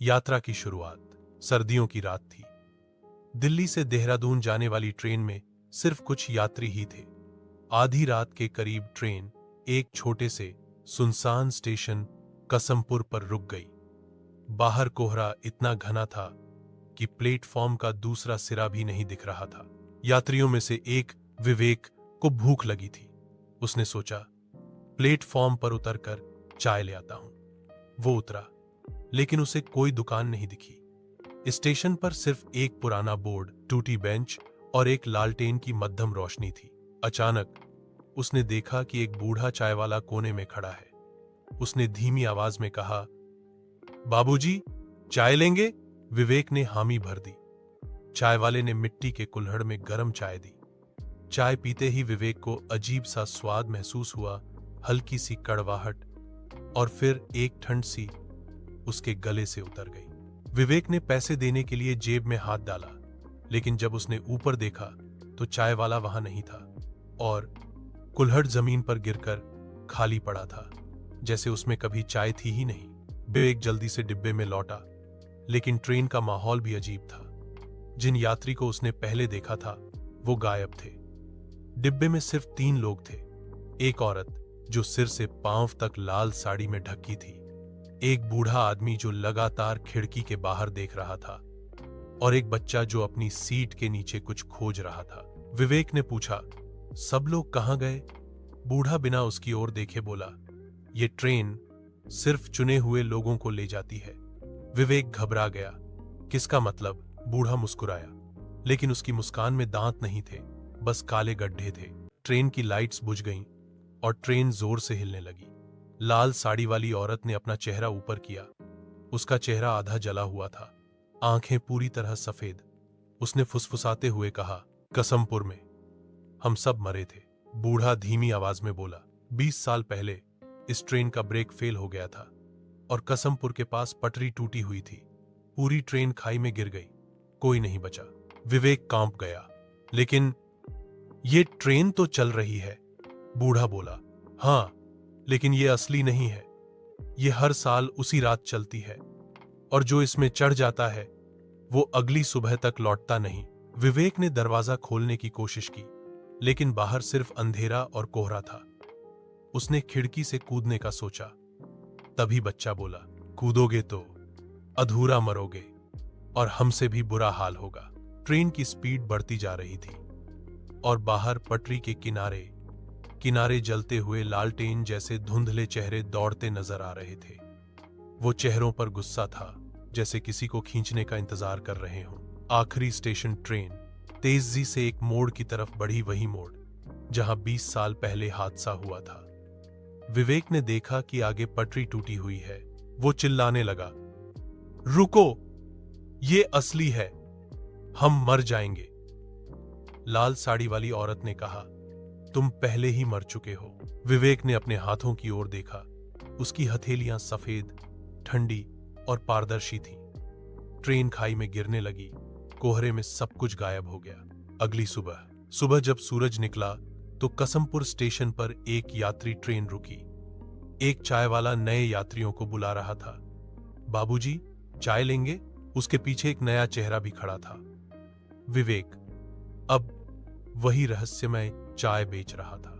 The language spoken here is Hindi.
यात्रा की शुरुआत। सर्दियों की रात थी। दिल्ली से देहरादून जाने वाली ट्रेन में सिर्फ कुछ यात्री ही थे। आधी रात के करीब ट्रेन एक छोटे से सुनसान स्टेशन कसमपुर पर रुक गई। बाहर कोहरा इतना घना था कि प्लेटफॉर्म का दूसरा सिरा भी नहीं दिख रहा था। यात्रियों में से एक विवेक को भूख लगी थी। उसने सोचा, प्लेटफॉर्म पर उतरकर चाय ले आता हूं। वो उतरा, लेकिन उसे कोई दुकान नहीं दिखी। स्टेशन पर सिर्फ एक पुराना बोर्ड, टूटी बेंच और एक लालटेन की मध्यम रोशनी थी। अचानक उसने देखा कि एक बूढ़ा चाय वाला कोने में खड़ा है। उसने धीमी आवाज में कहा, बाबूजी, चाय लेंगे? विवेक ने हामी भर दी। चाय वाले ने मिट्टी के कुल्हड़ में गर्म चाय दी। चाय पीते ही विवेक को अजीब सा स्वाद महसूस हुआ, हल्की सी कड़वाहट, और फिर एक ठंड सी उसके गले से उतर गई। विवेक ने पैसे देने के लिए जेब में हाथ डाला, लेकिन जब उसने ऊपर देखा तो चाय वाला वहां नहीं था और कुल्हड़ जमीन पर गिरकर खाली पड़ा था, जैसे उसमें कभी चाय थी ही नहीं। विवेक जल्दी से डिब्बे में लौटा, लेकिन ट्रेन का माहौल भी अजीब था। जिन यात्री को उसने पहले देखा था वो गायब थे। डिब्बे में सिर्फ 3 लोग थे। एक औरत जो सिर से पांव तक लाल साड़ी में ढकी थी, एक बूढ़ा आदमी जो लगातार खिड़की के बाहर देख रहा था, और एक बच्चा जो अपनी सीट के नीचे कुछ खोज रहा था। विवेक ने पूछा, सब लोग कहां गए? बूढ़ा बिना उसकी ओर देखे बोला, ये ट्रेन सिर्फ चुने हुए लोगों को ले जाती है। विवेक घबरा गया। किसका मतलब? बूढ़ा मुस्कुराया, लेकिन उसकी मुस्कान में दांत नहीं थे, बस काले गड्ढे थे। ट्रेन की लाइट्स बुझ गईं और ट्रेन जोर से हिलने लगी। लाल साड़ी वाली औरत ने अपना चेहरा ऊपर किया। उसका चेहरा आधा जला हुआ था, आंखें पूरी तरह सफेद। उसने फुसफुसाते हुए कहा, कसमपुर में हम सब मरे थे। बूढ़ा धीमी आवाज में बोला, 20 साल पहले इस ट्रेन का ब्रेक फेल हो गया था और कसमपुर के पास पटरी टूटी हुई थी। पूरी ट्रेन खाई में गिर गई, कोई नहीं बचा। विवेक कांप गया। लेकिन ये ट्रेन तो चल रही है, बूढ़ा बोला। हां, लेकिन ये असली नहीं है। ये हर साल उसी रात चलती है, और जो इसमें चढ़ जाता है वो अगली सुबह तक लौटता नहीं। विवेक ने दरवाजा खोलने की कोशिश की, लेकिन बाहर सिर्फ अंधेरा और कोहरा था। उसने खिड़की से कूदने का सोचा। तभी बच्चा बोला, कूदोगे तो अधूरा मरोगे और हमसे भी बुरा हाल होगा। ट्रेन की स्पीड बढ़ती जा रही थी और बाहर पटरी के किनारे किनारे जलते हुए लालटेन जैसे धुंधले चेहरे दौड़ते नजर आ रहे थे। वो चेहरों पर गुस्सा था, जैसे किसी को खींचने का इंतजार कर रहे हों। आखिरी स्टेशन ट्रेन तेजी से एक मोड़ की तरफ बढ़ी, वही मोड़ जहां 20 साल पहले हादसा हुआ था। विवेक ने देखा कि आगे पटरी टूटी हुई है। वो चिल्लाने लगा, रुको, ये असली है, हम मर जाएंगे। लाल साड़ी वाली औरत ने कहा, तुम पहले ही मर चुके हो। विवेक ने अपने हाथों की ओर देखा। उसकी हथेलियां सफेद, ठंडी और पारदर्शी थीं। ट्रेन खाई में गिरने लगी। कोहरे में सब कुछ गायब हो गया। अगली सुबह जब सूरज निकला तो कसमपुर स्टेशन पर एक यात्री ट्रेन रुकी। एक चाय वाला नए यात्रियों को बुला रहा था। बाबूजी, चाय लेंगे? उसके पीछे एक नया चेहरा भी खड़ा था। विवेक अब वही रहस्यमय चाय बेच रहा था।